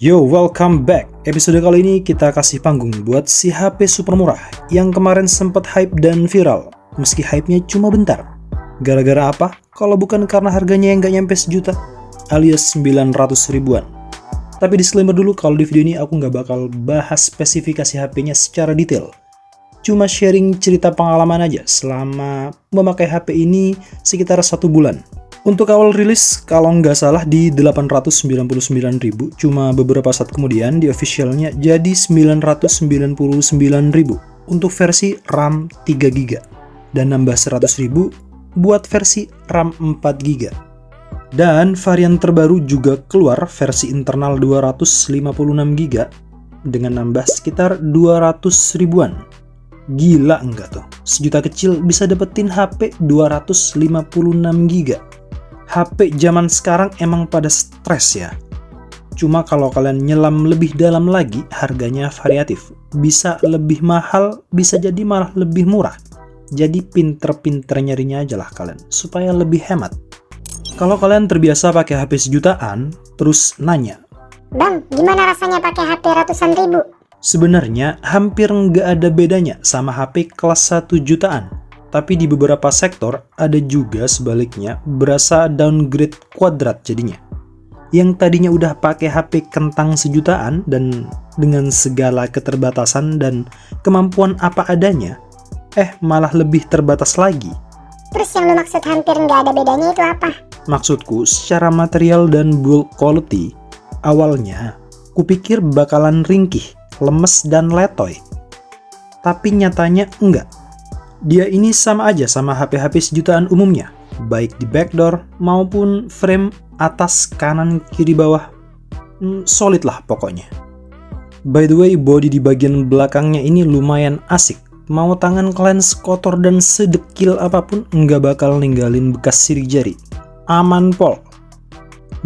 Yo, welcome back. Episode kali ini kita kasih panggung buat si HP super murah yang kemarin sempat hype dan viral, meski hype-nya cuma bentar. Gara-gara apa? Kalau bukan karena harganya yang gak nyampe sejuta, alias 900 ribuan. Tapi disclaimer dulu, kalau di video ini aku gak bakal bahas spesifikasi HP-nya secara detail. Cuma sharing cerita pengalaman aja selama memakai HP ini sekitar 1 bulan. Untuk awal rilis, kalau nggak salah di 899.000, cuma beberapa saat kemudian di officialnya jadi 999.000 untuk versi RAM 3GB dan nambah 100.000 buat versi RAM 4GB. Dan varian terbaru juga keluar versi internal 256GB dengan nambah sekitar 200 ribuan. Gila enggak tuh? Sejuta kecil bisa dapetin HP 256GB. HP zaman sekarang emang pada stres ya. Cuma kalau kalian nyelam lebih dalam lagi, harganya variatif. Bisa lebih mahal, bisa jadi malah lebih murah. Jadi pinter-pinter nyarinya aja lah kalian, supaya lebih hemat. Kalau kalian terbiasa pakai HP sejutaan, terus nanya, "Bang, gimana rasanya pakai HP ratusan ribu?" Sebenarnya hampir nggak ada bedanya sama HP kelas 1 jutaan. Tapi di beberapa sektor ada juga sebaliknya berasa downgrade kuadrat jadinya. Yang tadinya udah pakai HP kentang sejutaan dan dengan segala keterbatasan dan kemampuan apa adanya, malah lebih terbatas lagi. Terus yang lu maksud hampir nggak ada bedanya itu apa? Maksudku secara material dan build quality, awalnya kupikir bakalan ringkih, lemes dan letoy. Tapi nyatanya enggak. Dia ini sama aja sama HP-HP sejutaan umumnya, baik di backdoor maupun frame atas, kanan, kiri, bawah. Solid lah pokoknya. By the way, body di bagian belakangnya ini lumayan asik. Mau tangan kalian sekotor dan sedekil apapun, nggak bakal ninggalin bekas sidik jari. Aman pol.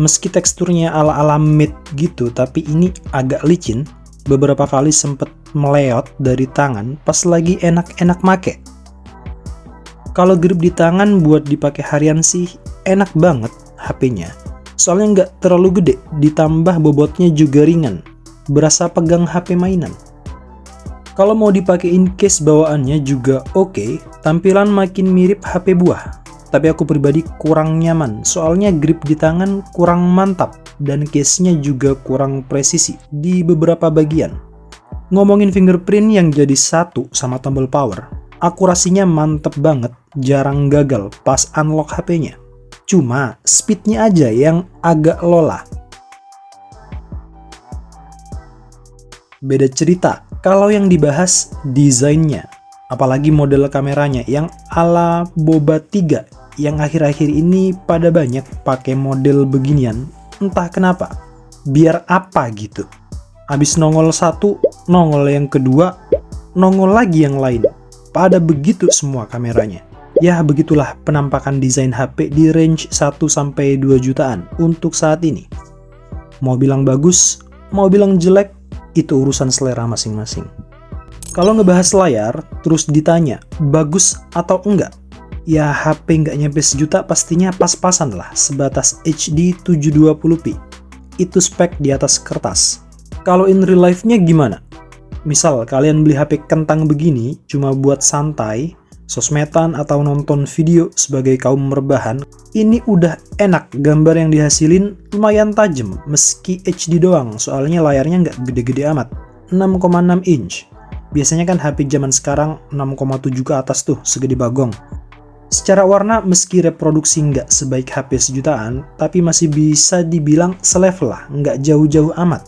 Meski teksturnya ala-ala matte gitu, tapi ini agak licin. Beberapa kali sempet meleot dari tangan pas lagi enak-enak make. Kalau grip di tangan buat dipakai harian sih enak banget HP-nya. Soalnya nggak terlalu gede, ditambah bobotnya juga ringan. Berasa pegang HP mainan. Kalau mau dipakein case bawaannya juga oke, tampilan makin mirip HP buah. Tapi aku pribadi kurang nyaman, soalnya grip di tangan kurang mantap dan case-nya juga kurang presisi di beberapa bagian. Ngomongin fingerprint yang jadi satu sama tombol power, akurasinya mantep banget, jarang gagal pas unlock HP-nya. Cuma speednya aja yang agak lola. Beda cerita kalau yang dibahas desainnya, apalagi model kameranya yang ala Boba 3 yang akhir-akhir ini pada banyak pakai model beginian. Entah kenapa, biar apa gitu. Abis nongol satu, nongol yang kedua, nongol lagi yang lain. Pada begitu semua kameranya. Ya begitulah penampakan desain HP di range 1-2 jutaan untuk saat ini. Mau bilang bagus, mau bilang jelek, itu urusan selera masing-masing. Kalau ngebahas layar, terus ditanya, bagus atau enggak? Ya HP nggak nyampe sejuta pastinya pas-pasan lah, sebatas HD 720p. Itu spek di atas kertas. Kalau in real life-nya gimana? Misal kalian beli HP kentang begini cuma buat santai, sosmedan atau nonton video sebagai kaum rebahan, ini udah enak, gambar yang dihasilin lumayan tajam meski HD doang, soalnya layarnya nggak gede-gede amat, 6,6 inch. Biasanya kan HP zaman sekarang 6,7 ke atas tuh, segede bagong. Secara warna meski reproduksi nggak sebaik HP sejutaan, tapi masih bisa dibilang selevel lah, nggak jauh-jauh amat.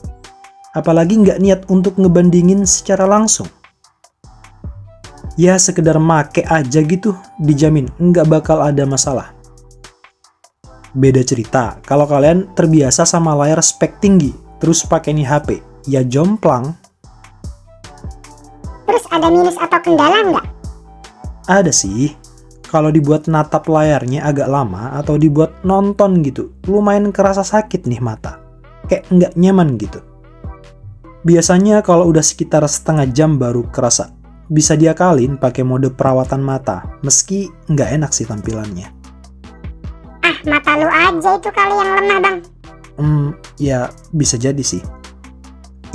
Apalagi nggak niat untuk ngebandingin secara langsung. Ya sekedar make aja gitu, dijamin nggak bakal ada masalah. Beda cerita kalau kalian terbiasa sama layar spek tinggi, terus pakai nih HP, ya jomplang. Terus ada minus atau kendala nggak? Ada sih. Kalau dibuat natap layarnya agak lama atau dibuat nonton gitu, lumayan kerasa sakit nih mata. Kayak nggak nyaman gitu. Biasanya kalau udah sekitar setengah jam baru kerasa. Bisa diakalin pakai mode perawatan mata, meski nggak enak sih tampilannya. Ah, mata lu aja itu kali yang lemah, Bang. Ya bisa jadi sih.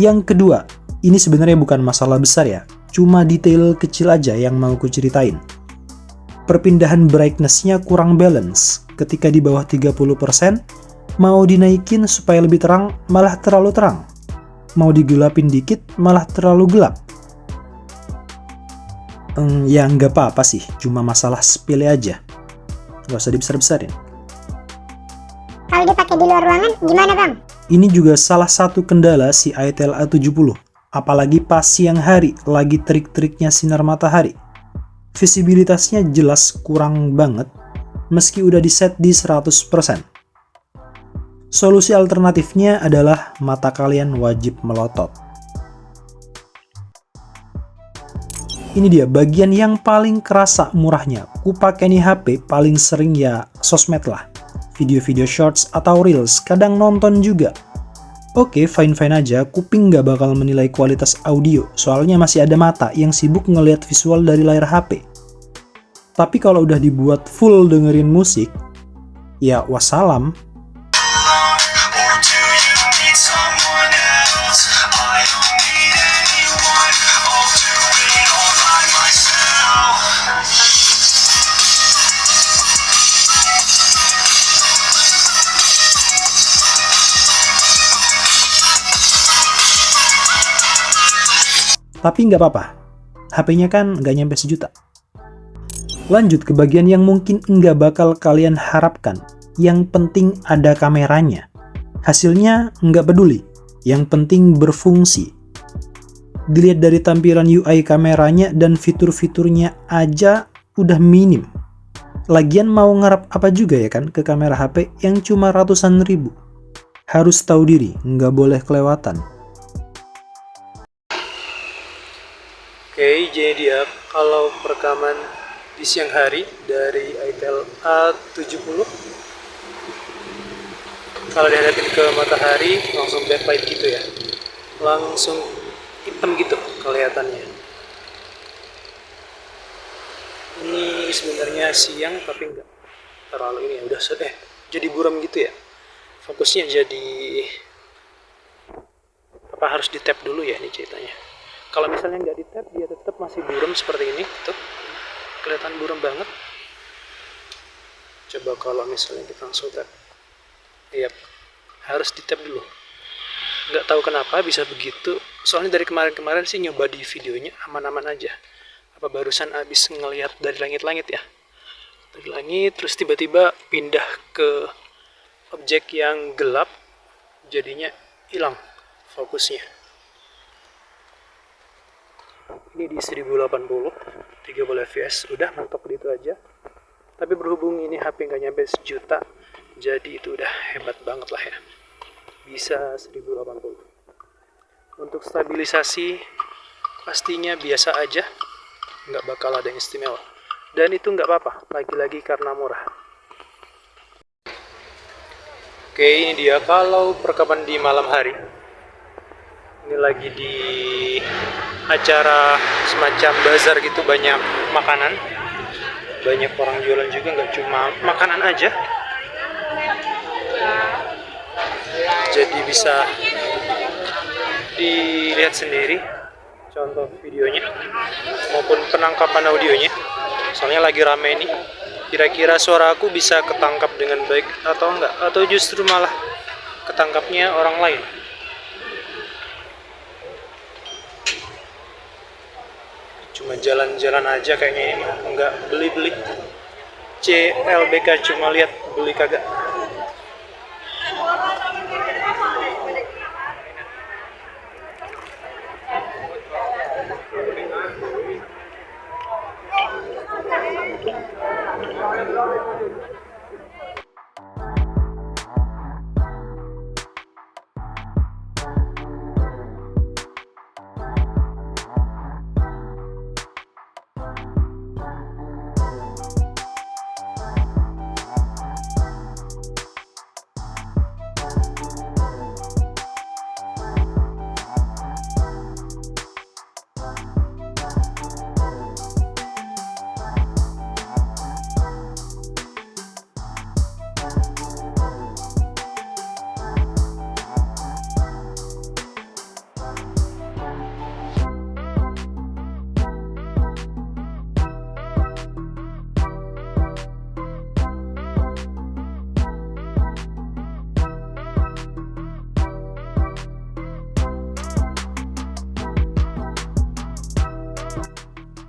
Yang kedua, ini sebenarnya bukan masalah besar ya, cuma detail kecil aja yang mau ku ceritain. Perpindahan brightness-nya kurang balance. Ketika di bawah 30%, mau dinaikin supaya lebih terang, malah terlalu terang. Mau digelapin dikit, malah terlalu gelap. Ya nggak apa-apa sih, cuma masalah sepele aja. Nggak usah dibesar-besarin. Kalau dipakai di luar ruangan, gimana bang? Ini juga salah satu kendala si ITEL A70. Apalagi pas siang hari, lagi terik-teriknya sinar matahari. Visibilitasnya jelas kurang banget, meski udah diset di 100%. Solusi alternatifnya adalah mata kalian wajib melotot. Ini dia bagian yang paling kerasa murahnya. Ku pakai nih HP paling sering ya sosmed lah. Video-video shorts atau reels, kadang nonton juga. Oke, fine-fine aja, kuping nggak bakal menilai kualitas audio, soalnya masih ada mata yang sibuk ngelihat visual dari layar HP. Tapi kalau udah dibuat full dengerin musik, ya wassalam. Tapi nggak apa-apa, HP-nya kan nggak nyampe sejuta. Lanjut ke bagian yang mungkin nggak bakal kalian harapkan. Yang penting ada kameranya. Hasilnya nggak peduli, yang penting berfungsi. Dilihat dari tampilan UI kameranya dan fitur-fiturnya aja udah minim. Lagian mau ngarap apa juga ya kan ke kamera HP yang cuma ratusan ribu. Harus tahu diri, nggak boleh kelewatan. Oke, jadi dia kalau perekaman di siang hari dari ITEL A70, kalau dihadapin ke matahari langsung backlight gitu ya, langsung hitam gitu kelihatannya. Ini sebenarnya siang tapi nggak terlalu ini ya, udah jadi buram gitu ya, fokusnya jadi apa harus di tap dulu ya ini ceritanya. Kalau misalnya nggak di tap, dia tetap masih buram seperti ini, tuh kelihatan buram banget. Coba kalau misalnya kita langsung tap, yap, harus di tap dulu. Nggak tahu kenapa bisa begitu. Soalnya dari kemarin-kemarin sih nyoba di videonya aman-aman aja. Apa barusan abis ngelihat dari langit-langit ya? Dari langit, terus tiba-tiba pindah ke objek yang gelap, jadinya hilang fokusnya. Ini di 1080 30 fps, udah mentok gitu aja. Tapi berhubung ini HP nggak nyampe sejuta, jadi itu udah hebat banget lah ya, bisa 1080. Untuk stabilisasi pastinya biasa aja, nggak bakal ada yang istimewa, dan itu nggak apa-apa, lagi-lagi karena murah. Oke, ini dia kalau perekaman di malam hari. Ini lagi di acara semacam bazar gitu, banyak makanan, banyak orang jualan juga, nggak cuma makanan aja. Jadi bisa dilihat sendiri contoh videonya maupun penangkapan audionya, soalnya lagi rame nih. Kira-kira suara aku bisa ketangkap dengan baik atau enggak, atau justru malah ketangkapnya orang lain. Cuma jalan-jalan aja kayaknya ini, nggak beli-beli. CLBK cuma lihat, beli kagak.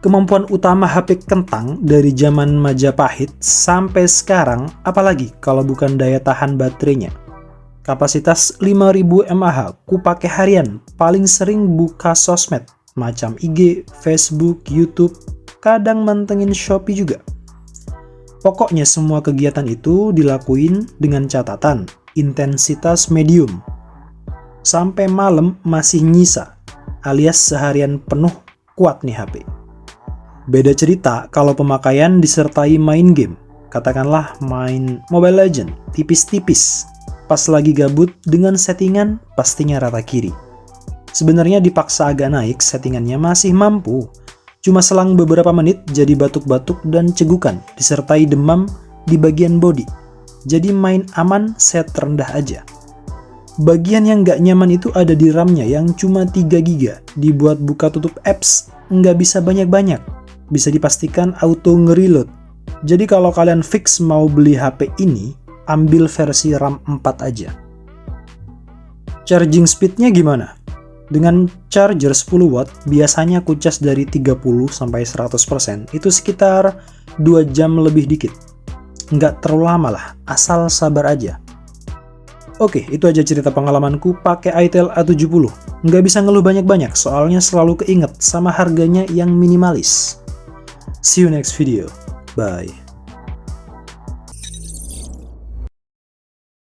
Kemampuan utama HP kentang dari zaman Majapahit sampai sekarang, apalagi kalau bukan daya tahan baterainya. Kapasitas 5000 mAh, ku pakai harian, paling sering buka sosmed, macam IG, Facebook, YouTube, kadang mantengin Shopee juga. Pokoknya semua kegiatan itu dilakuin dengan catatan, intensitas medium. Sampai malam masih nyisa, alias seharian penuh kuat nih HP. Beda cerita kalau pemakaian disertai main game, katakanlah main Mobile Legends, tipis-tipis. Pas lagi gabut dengan settingan pastinya rata kiri. Sebenarnya dipaksa agak naik, settingannya masih mampu. Cuma selang beberapa menit jadi batuk-batuk dan cegukan, disertai demam di bagian body. Jadi main aman, set rendah aja. Bagian yang nggak nyaman itu ada di RAM-nya yang cuma 3 GB. Dibuat buka tutup apps, nggak bisa banyak-banyak. Bisa dipastikan auto nge-reload. Jadi kalau kalian fix mau beli HP ini, ambil versi RAM 4 aja. Charging speednya gimana? Dengan charger 10 watt, biasanya aku cas dari 30 sampai 100%, itu sekitar 2 jam lebih dikit. Nggak terlalu lama lah, asal sabar aja. Oke, itu aja cerita pengalamanku pakai itel A70. Nggak bisa ngeluh banyak-banyak, soalnya selalu keinget sama harganya yang minimalis. See you next video. Bye.